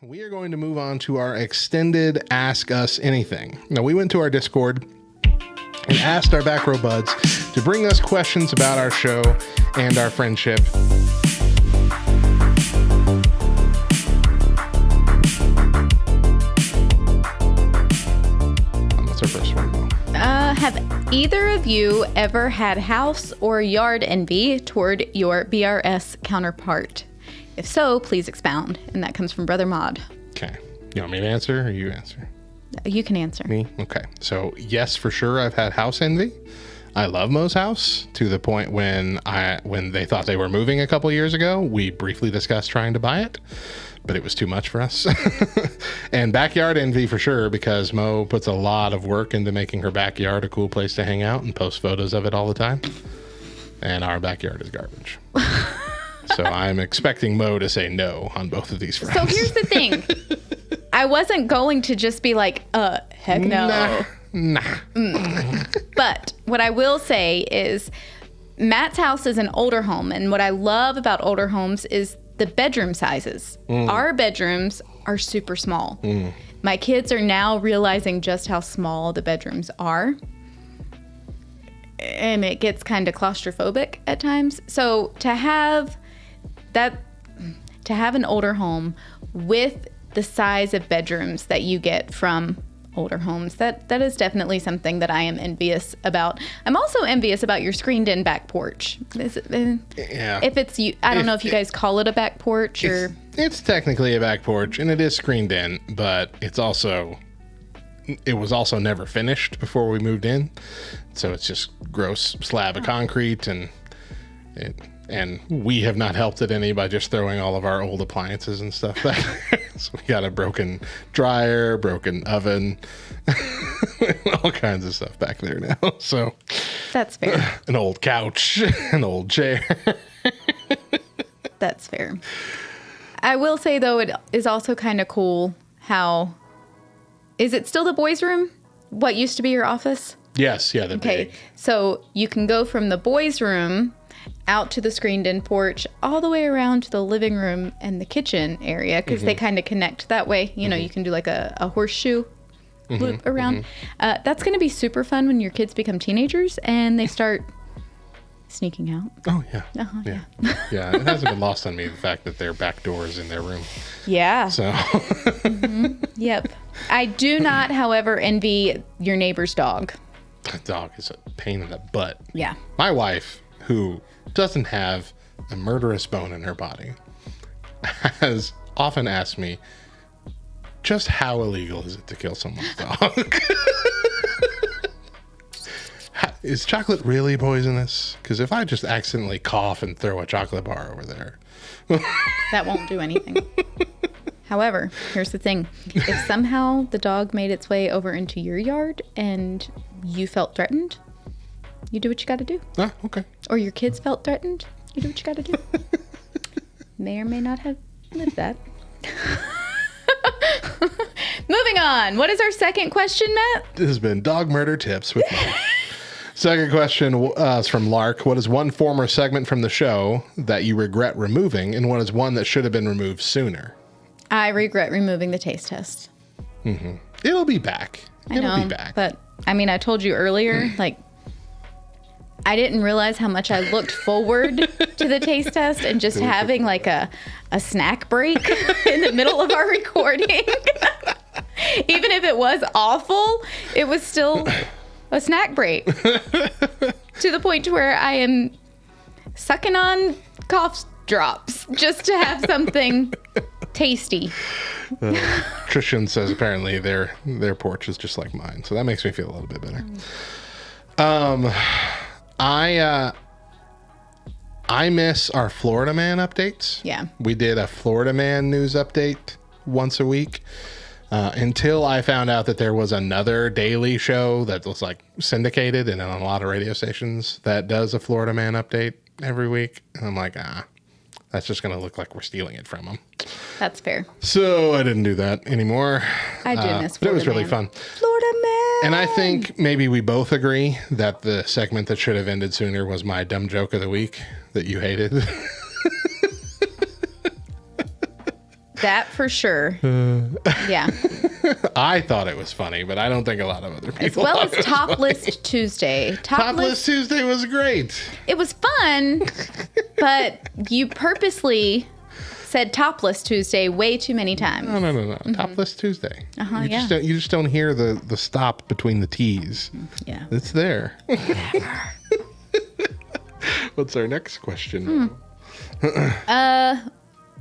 we are going to move on to our extended Ask Us Anything. Now, we went to our Discord and asked our back row buds to bring us questions about our show and our friendship. What's our first one, Mo? Have either of you ever had house or yard envy toward your BRS counterpart? If so, please expound. And that comes from Brother Mod. Okay. You want me to answer or you answer? You can answer. Me? Okay. So, yes, for sure, I've had house envy. I love Mo's house to the point when they thought they were moving a couple years ago, we briefly discussed trying to buy it, but it was too much for us. And backyard envy for sure, because Mo puts a lot of work into making her backyard a cool place to hang out and post photos of it all the time. And our backyard is garbage. So I'm expecting Mo to say no on both of these fronts. So here's the thing. I wasn't going to just be like, heck no. Nah. But what I will say is Matt's house is an older home. And what I love about older homes is the bedroom sizes. Our bedrooms are super small. My kids are now realizing just how small the bedrooms are. And it gets kind of claustrophobic at times. So to have an older home with the size of bedrooms that you get from older homes, that is definitely something that I am envious about. I'm also envious about your screened-in back porch. Yeah. If it's you, I don't know if you guys call it a back porch or. It's technically a back porch, and it is screened in, but it was also never finished before we moved in, so it's just gross slab of concrete, and we have not helped it any by just throwing all of our old appliances and stuff back there. So we got a broken dryer, broken oven, all kinds of stuff back there now. So That's fair. An old couch, an old chair. That's fair. I will say, though, it is also kind of cool how... Is it still the boys' room? What used to be your office? Yes, yeah. Okay, so you can go from the boys' room out to the screened-in porch, all the way around to the living room and the kitchen area, because they kind of connect that way. You know, you can do like a horseshoe loop around. That's going to be super fun when your kids become teenagers and they start sneaking out. Oh, yeah. Yeah. Yeah, it hasn't been lost on me, the fact that there are back doors in their room. Yeah. So. Yep. I do not, however, envy your neighbor's dog. That dog is a pain in the butt. Yeah. My wife, who doesn't have a murderous bone in her body, has often asked me, just how illegal is it to kill someone's dog? Is chocolate really poisonous? Because if I just accidentally cough and throw a chocolate bar over there... That won't do anything. However, here's the thing. If somehow the dog made its way over into your yard and you felt threatened, you do what you got to do. Ah, okay. Or your kids felt threatened, you do what you got to do. May or may not have lived that. Moving on. What is our second question, Matt? This has been Dog Murder Tips with Mo. Second question is from Lark. What is one former segment from the show that you regret removing, and what is one that should have been removed sooner? I regret removing the taste test. Mm-hmm. It'll be back. It'll be back. But I mean, I told you earlier, like, I didn't realize how much I looked forward to the taste test, and just having like a snack break in the middle of our recording. Even if it was awful, it was still a snack break. To the point to where I am sucking on cough drops just to have something tasty. Trishan says apparently their porch is just like mine, so that makes me feel a little bit better. I miss our Florida Man updates. Yeah. We did a Florida Man news update once a week until I found out that there was another daily show that was like syndicated and on a lot of radio stations that does a Florida Man update every week. And I'm like, that's just going to look like we're stealing it from them. That's fair. So I didn't do that anymore. I do miss Florida But it was really Man. fun. Florida Man. And I think maybe we both agree that the segment that should have ended sooner was my dumb joke of the week that you hated. That for sure. Yeah. I thought it was funny, but I don't think a lot of other people. As well as thought it was Topless Tuesday. Topless Tuesday was great. It was fun, but you purposely said Topless Tuesday way too many times. No. Topless Tuesday. Yeah. You just don't hear the stop between the T's. Yeah. It's there. What's our next question?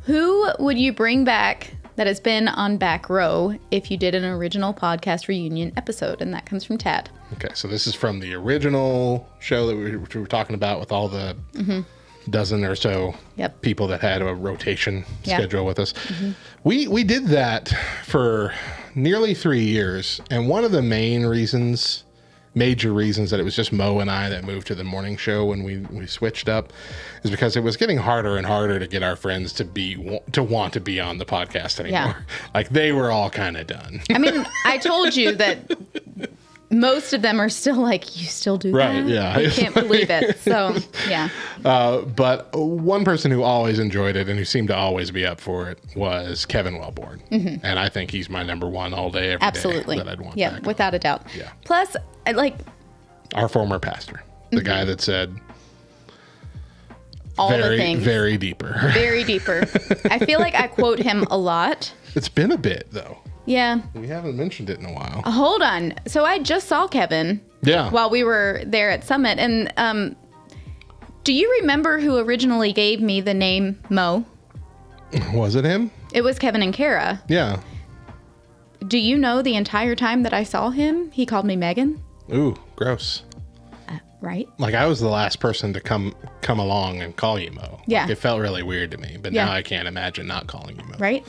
Who would you bring back that has been on back row if you did an original podcast reunion episode? And that comes from Tad. Okay, so this is from the original show that we were talking about with all the dozen or so Yep. people that had a rotation Yeah. schedule with us. We did that for nearly 3 years, and one of the major reasons that it was just Mo and I that moved to the morning show when we switched up is because it was getting harder and harder to get our friends to want to be on the podcast anymore. Yeah. Like they were all kind of done. I mean, I told you that most of them are still like, you still do Right, that? yeah. I can't believe it. So, yeah. But one person who always enjoyed it and who seemed to always be up for it was Kevin Wellborn. And I think he's my number one all day, every day Absolutely. that I'd want Yeah, back. without a doubt. Yeah. Plus, I like Our former pastor, the guy that said, all the very, things. very deeper. Very deeper. I feel like I quote him a lot. It's been a bit, though. Yeah. We haven't mentioned it in a while. Hold on. So I just saw Kevin Yeah. while we were there at Summit. And do you remember who originally gave me the name Mo? Was it him? It was Kevin and Kara. Yeah. Do you know the entire time that I saw him, he called me Megan? Ooh, gross. Right? Like I was the last person to come along and call you Mo. Yeah. Like, it felt really weird to me, but Yeah. now I can't imagine not calling you Mo. Right?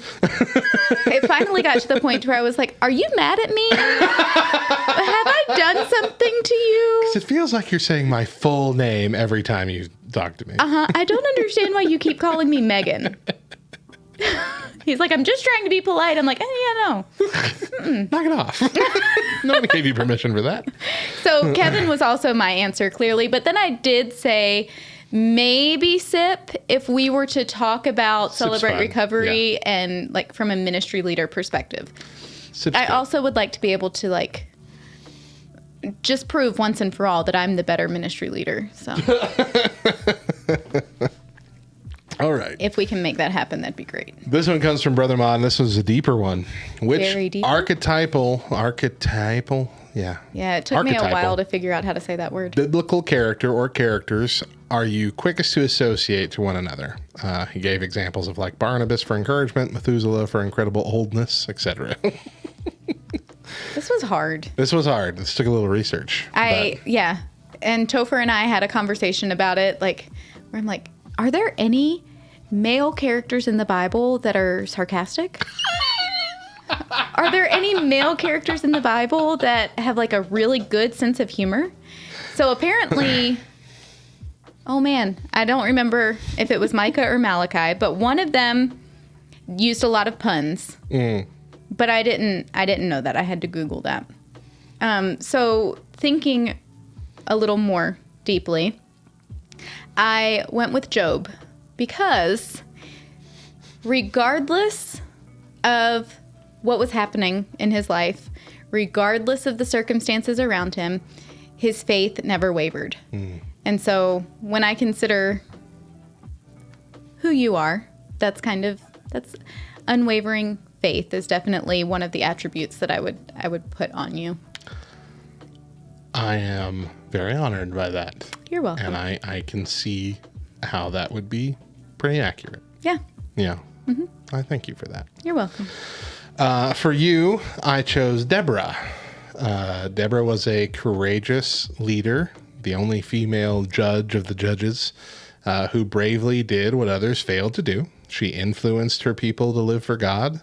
It finally got to the point where I was like, are you mad at me? Have I done something to you? It feels like you're saying my full name every time you talk to me. I don't understand why you keep calling me Megan. He's like, I'm just trying to be polite. I'm like, yeah, no. Knock it off. No one gave you permission for that. So Kevin was also my answer, clearly. But then I did say maybe Sip if we were to talk about Celebrate fun, Recovery and like from a ministry leader perspective. Sip's I good. also would like to be able to like just prove once and for all that I'm the better ministry leader. So All right. if we can make that happen, that'd be great. This one comes from Brother Mon. This was a deeper one. Which Very deep. archetypal, yeah. Yeah, it took me a Archetypal. while to figure out how to say that word. Biblical character or characters are you quickest to associate to one another? He gave examples of like Barnabas for encouragement, Methuselah for incredible oldness, etc. This was hard. This was hard. This took a little research. Yeah. And Topher and I had a conversation about it, like, where I'm like, are there any male characters in the Bible that are sarcastic? Are there any male characters in the Bible that have like a really good sense of humor? So apparently, oh man, I don't remember if it was Micah or Malachi, but one of them used a lot of puns. But I didn't know that. I had to Google that. So thinking a little more deeply, I went with Job because regardless of what was happening in his life, regardless of the circumstances around him, his faith never wavered. And so when I consider who you are, that's unwavering faith is definitely one of the attributes that I would put on you. I am very honored by that. You're welcome. And I can see how that would be pretty accurate. Yeah, Yeah. I thank you for that. you're welcome. For you, I chose Deborah. Deborah was a courageous leader, the only female judge of the judges, who bravely did what others failed to do. She influenced her people to live for God.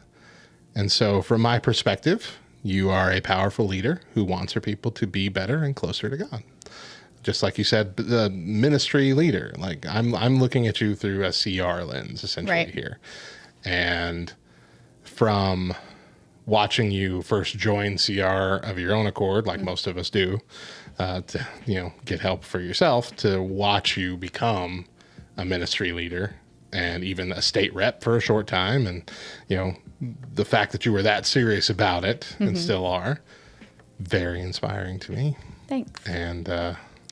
And so, from my perspective, you are a powerful leader who wants her people to be better and closer to God. Just like you said, the ministry leader. Like I'm looking at you through a CR lens, essentially Right. here. And from watching you first join CR of your own accord, like most of us do, to get help for yourself, to watch you become a ministry leader and even a state rep for a short time. And, the fact that you were that serious about it and still are, very inspiring to me. Thanks.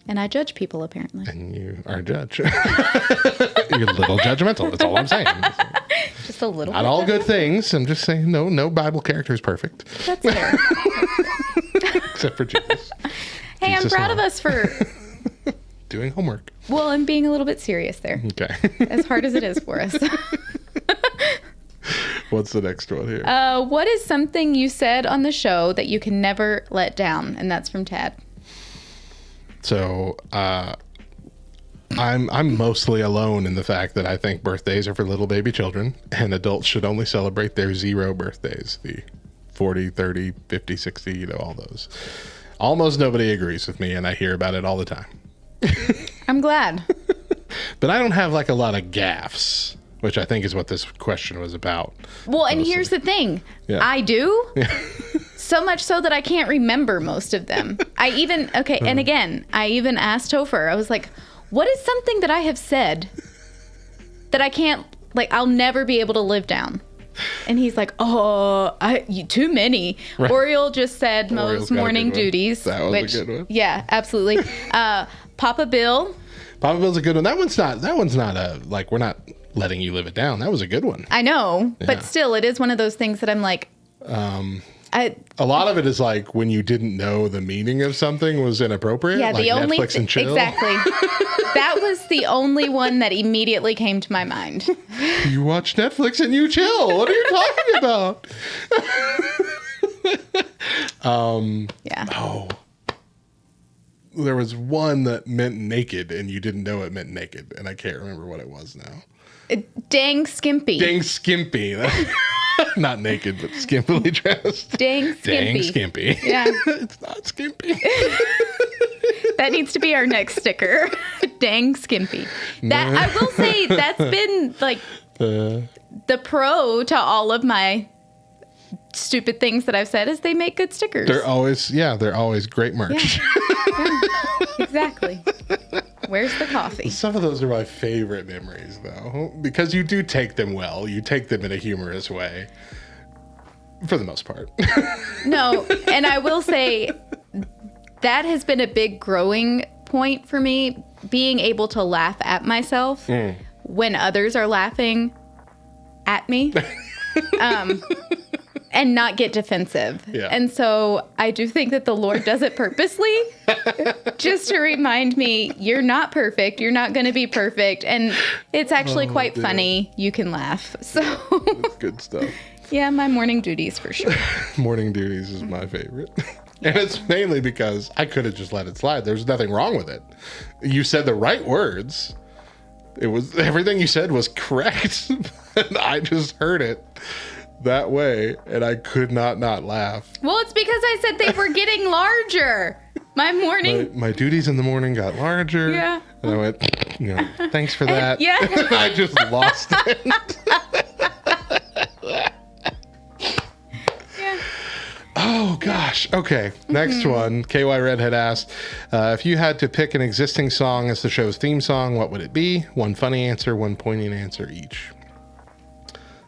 And I judge people, apparently. and you are a judge. You're a little judgmental. That's all I'm saying. Just a little Not bit. all good things. I'm just saying no Bible character is perfect, That's fair. except for Jesus. Hey, Jesus I'm proud of Lord. us for, Doing homework. well, and being a little bit serious there, Okay. as hard as it is for us. What's the next one here? What is something you said on the show that you can never let down? And that's from Tad. So I'm mostly alone in the fact that I think birthdays are for little baby children, and adults should only celebrate their 0 birthdays, the 40, 30, 50, 60, all those. Almost nobody agrees with me, and I hear about it all the time. I'm glad. But I don't have like a lot of gaffes, which I think is what this question was about. Well, and Mostly. here's the thing. Yeah. I do. So much so that I can't remember most of them. And again, I even asked Topher, I was like, what is something that I have said that I can't, I'll never be able to live down? And he's like, too many. Right. Oriole just said Oriole's Mo's got a morning good one. duties. That was a good one. Yeah, absolutely. Papa Bill. Papa Bill's a good one. That one's not we're not letting you live it down. That was a good one. I know, Yeah. but still, it is one of those things that I'm like, A lot of it is like when you didn't know the meaning of something was inappropriate. yeah, like the only Netflix and chill. exactly. That was the only one that immediately came to my mind. You watch Netflix and you chill. What are you talking about? Yeah. Oh, there was one that meant naked, and you didn't know it meant naked, and I can't remember what it was now. Dang skimpy. Dang skimpy. Not naked, but skimpily dressed. Dang skimpy. Dang skimpy. Yeah. It's not skimpy. That needs to be our next sticker. Dang skimpy. That I will say that's been like the pro to all of my stupid things that I've said is they make good stickers. They're always great merch. Yeah, exactly. Where's the coffee? Some of those are my favorite memories, though, because you do take them well. You take them in a humorous way, for the most part. No, and I will say that has been a big growing point for me, being able to laugh at myself when others are laughing at me. And not get defensive. Yeah. And so I do think that the Lord does it purposely just to remind me, you're not perfect. You're not going to be perfect. And it's actually quite dear. funny. You can laugh. So It's good stuff. yeah, my morning duties for sure. Morning duties is my favorite. And it's mainly because I could have just let it slide. There's nothing wrong with it. You said the right words. It was everything you said was correct. And I just heard it that way, and I could not laugh. Well, it's because I said they were getting larger. My morning. My duties in the morning got larger. Yeah. And I went, thanks for that. yeah. I just lost it. Yeah. Oh, gosh. Okay. Next one. KY Redhead asked, if you had to pick an existing song as the show's theme song, what would it be? One funny answer, one poignant answer each.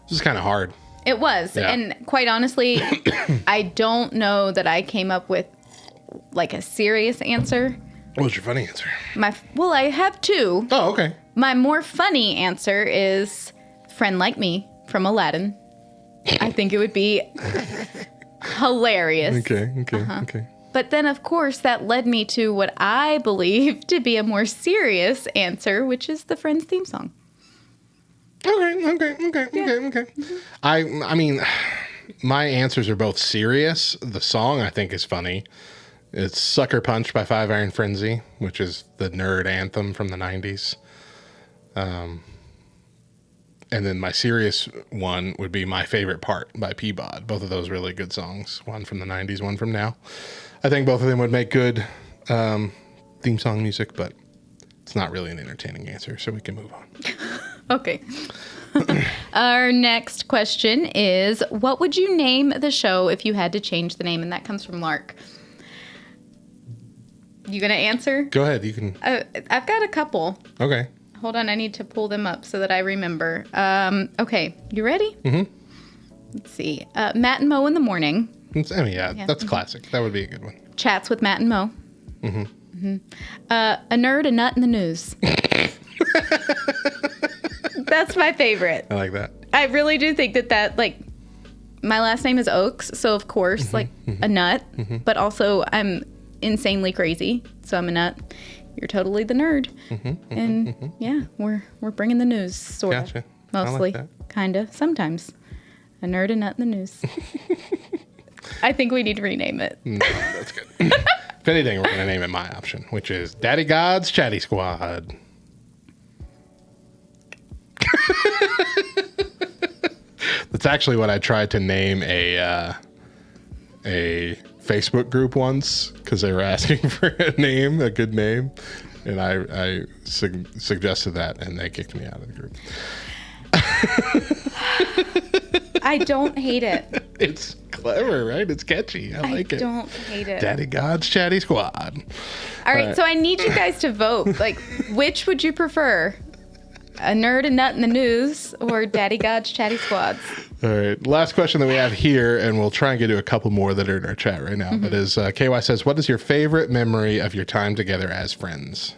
This is kind of hard. It was. Yeah. And quite honestly, I don't know that I came up with like a serious answer. What was your funny answer? Well, I have two. Oh, okay. My more funny answer is Friend Like Me from Aladdin. I think it would be hilarious. Okay. But then, of course, that led me to what I believe to be a more serious answer, which is the Friends theme song. Okay. I mean, my answers are both serious. The song I think is funny. It's Sucker Punch by Five Iron Frenzy, which is the nerd anthem from the 90s. And then my serious one would be My Favorite Part by Peabody. Both of those really good songs. One from the 90s, one from now. I think both of them would make good theme song music, but it's not really an entertaining answer, so we can move on. Okay. Our next question is, what would you name the show if you had to change the name? And that comes from Lark. You going to answer? Go ahead. You can. I've got a couple. Okay. Hold on, I need to pull them up so that I remember. Okay, you ready? Mm-hmm. Let's see. Matt and Mo in the morning. That's classic. That would be a good one. Chats with Matt and Mo. Mm-hmm. Mm-hmm. A nerd, a nut in the news. That's my favorite. I like that. I really do think that like, my last name is Oaks, so of course, like a nut, but also I'm insanely crazy, so I'm a nut. You're totally the nerd. Yeah, we're bringing the news, sort of. Gotcha. Mostly. I like Kind of. Sometimes. A nerd, a nut in the news. I think we need to rename it. No, that's good. If anything, we're going to name it my option, which is Daddy God's Chatty Squad. That's actually what I tried to name a Facebook group once because they were asking for a good name, and I suggested that, and they kicked me out of the group. I don't hate it. It's clever, right? It's catchy. I like it. I don't hate it. Daddy God's Chatty Squad. All right, so I need you guys to vote. Like, which would you prefer? A nerd and nut in the news or Daddy God's Chatty Squads? All right. Last question that we have here, and we'll try and get to a couple more that are in our chat right now. But is KY says, what is your favorite memory of your time together as friends?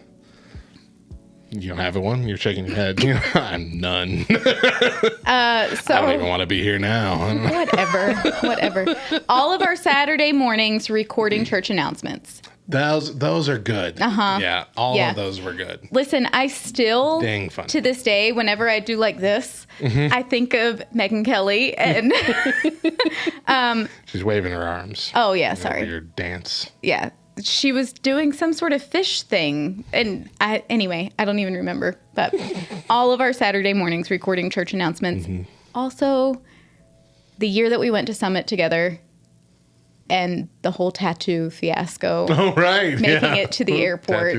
You don't have one? You're shaking your head. I'm none. I don't even want to be here now. Whatever. All of our Saturday mornings recording church announcements. Those are good. Yeah, all of those were good. Listen, I still, dang fun. To this day, whenever I do like this, I think of Megan Kelly and she's waving her arms. Oh yeah, sorry. Your dance. Yeah, she was doing some sort of fish thing, and I don't even remember. But all of our Saturday mornings recording church announcements. Also, the year that we went to Summit together. And the whole tattoo fiasco. Oh, right. Making it to the airport.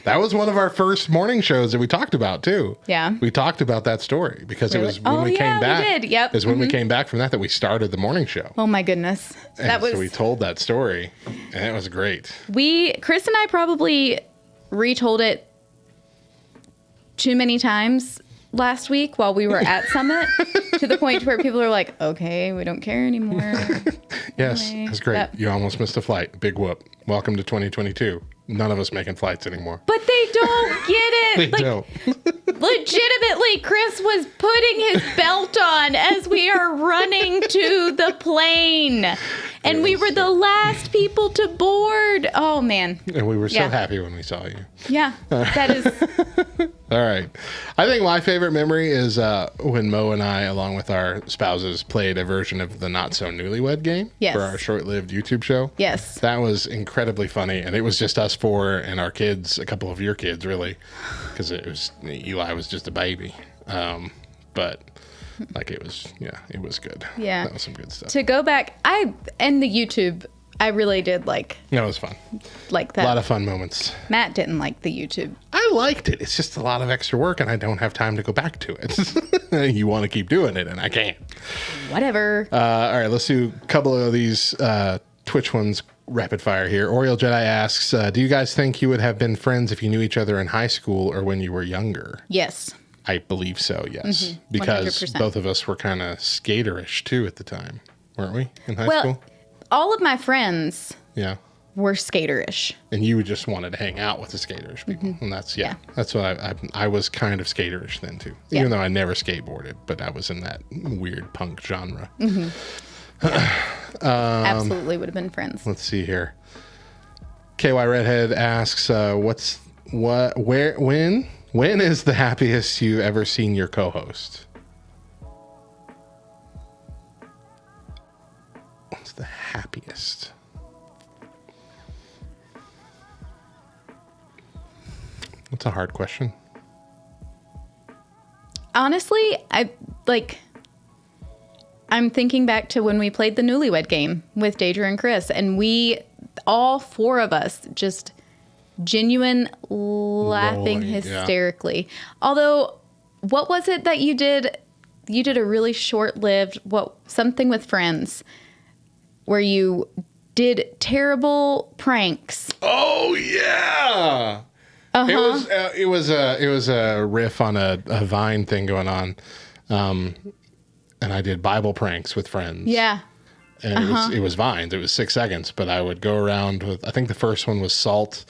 That was one of our first morning shows that we talked about, too. Yeah. We talked about that story because it was when we came back. We did. Yep. It was when we came back from that we started the morning show. Oh, my goodness. So we told that story, and it was great. Chris and I probably retold it too many times last week while we were at Summit to the point where people are like, okay, we don't care anymore. Yes, anyway, that's great. You almost missed a flight. Big whoop. Welcome to 2022. None of us making flights anymore. But they don't get it. They don't. Legitimately, Chris was putting his belt on as we are running to the plane. And we were the last people to board. Oh, man. And we were so happy when we saw you. Yeah, that is... All right. I think my favorite memory is when Mo and I, along with our spouses, played a version of the Not So Newlywed game for our short-lived YouTube show. Yes. That was incredibly funny. And it was just us four and our kids, a couple of your kids, really, because Eli was just a baby. But like it was good. Yeah. That was some good stuff. To go back, and the YouTube, I really did like. No, it was fun. Like that. A lot of fun moments. Matt didn't like the YouTube. I liked it. It's just a lot of extra work, and I don't have time to go back to it. You want to keep doing it, and I can't. Whatever. All right, let's do a couple of these Twitch ones rapid fire here. Oriel Jedi asks, do you guys think you would have been friends if you knew each other in high school or when you were younger? Yes. I believe so, yes. Because 100%. both of us were kind of skaterish, too, at the time. Weren't we, in high school? All of my friends were skaterish. And you just wanted to hang out with the skaterish people. And that's what I was kind of skaterish then, too. Even though I never skateboarded, but I was in that weird punk genre. Absolutely would have been friends. Let's see here. KY Redhead asks, when is the happiest you ever seen your co-host? What's the happiest? That's a hard question. Honestly, I'm thinking back to when we played the Newlywed game with Deidre and Chris, and we, all four of us, just genuine laughing hysterically. Although, what was it that you did? You did a really short-lived, something with friends, where you did terrible pranks. Oh, yeah! It was a riff on a Vine thing going on, and I did Bible pranks with friends. Yeah. And it was Vines. It was 6 seconds, but I would go around with. I think the first one was salt.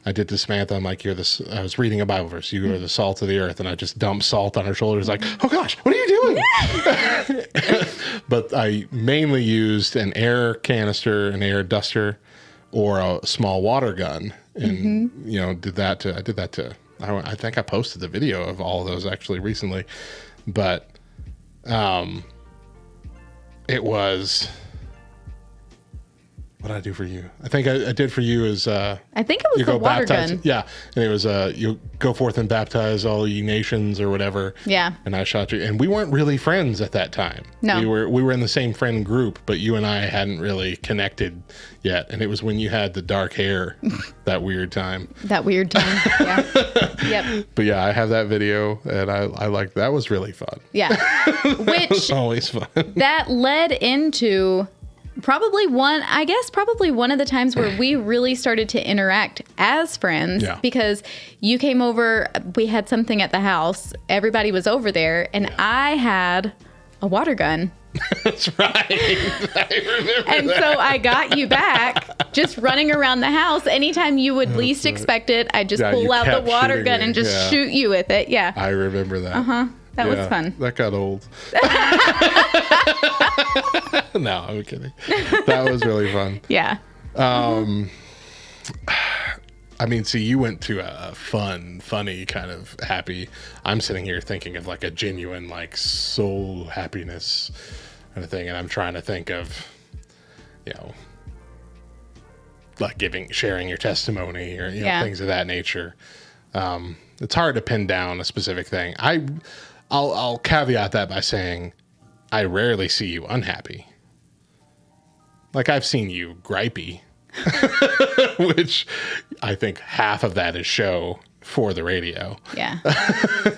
I did to Samantha. I'm like, I was reading a Bible verse. You are the salt of the earth, and I just dumped salt on her shoulders. Like, oh gosh, what are you doing? But I mainly used an air canister, an air duster, or a small water gun, and did that to. I think I posted the video of all of those actually recently, but it was. What did I do for you? I think I did for you is I think it was the water gun. Yeah, and it was you go forth and baptize all ye nations or whatever. Yeah. And I shot you, and we weren't really friends at that time. No, we were in the same friend group, but you and I hadn't really connected yet. And it was when you had the dark hair, that weird time. That weird time. Yeah. Yep. But yeah, I have that video, and I liked that. Was really fun. Yeah. Which was always fun. That led into. Probably one of the times where we really started to interact as friends because you came over, we had something at the house, everybody was over there, and I had a water gun. That's right. I remember and that. So I got you back just running around the house. Anytime you would least expect it, I'd just pull out the water gun and just shoot you with it. Yeah. I remember that. That was fun. That got old. No, I'm kidding. That was really fun. Yeah. I mean, see, you went to a funny kind of happy. I'm sitting here thinking of like a genuine, like soul happiness kind of thing. And I'm trying to think of, like sharing your testimony or, things of that nature. It's hard to pin down a specific thing. I'll caveat that by saying I rarely see you unhappy. Like I've seen you gripey, which I think half of that is show for the radio. Yeah.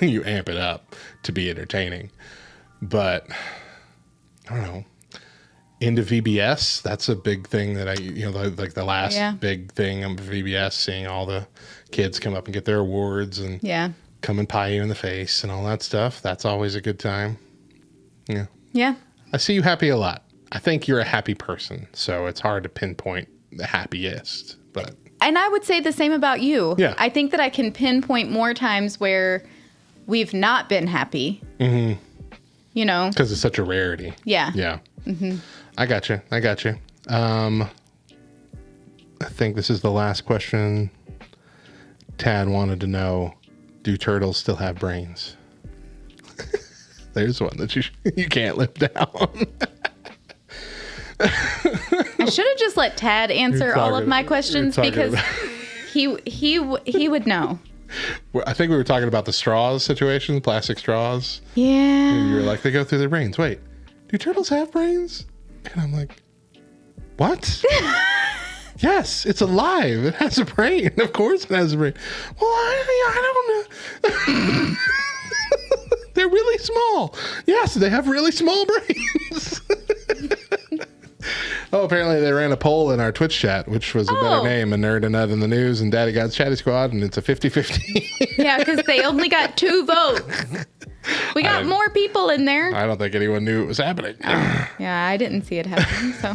You amp it up to be entertaining. But I don't know. Into VBS, that's a big thing that like the last big thing of VBS, seeing all the kids come up and get their awards and come and pie you in the face and all that stuff. That's always a good time. Yeah. Yeah. I see you happy a lot. I think you're a happy person, so it's hard to pinpoint the happiest, but. And I would say the same about you. Yeah. I think that I can pinpoint more times where we've not been happy. Mm-hmm. Because it's such a rarity. Yeah. Yeah. Mm-hmm. I got you. I think this is the last question. Tad wanted to know, do turtles still have brains? There's one that you can't live down. I should have just let Tad answer all of my questions because he would know. I think we were talking about the straws situation, plastic straws. Yeah. And you were like, they go through their brains. Wait, do turtles have brains? And I'm like, what? Yes, it's alive. It has a brain. Of course it has a brain. Well, I don't know. They're really small. Yes, they have really small brains. Oh, apparently they ran a poll in our Twitch chat, which was a better name, A Nerd and Nut in the News and Daddy God's Chatty Squad, and it's a 50-50. Yeah, because they only got 2 votes. We got more people in there. I don't think anyone knew it was happening. Yeah, I didn't see it happening, so.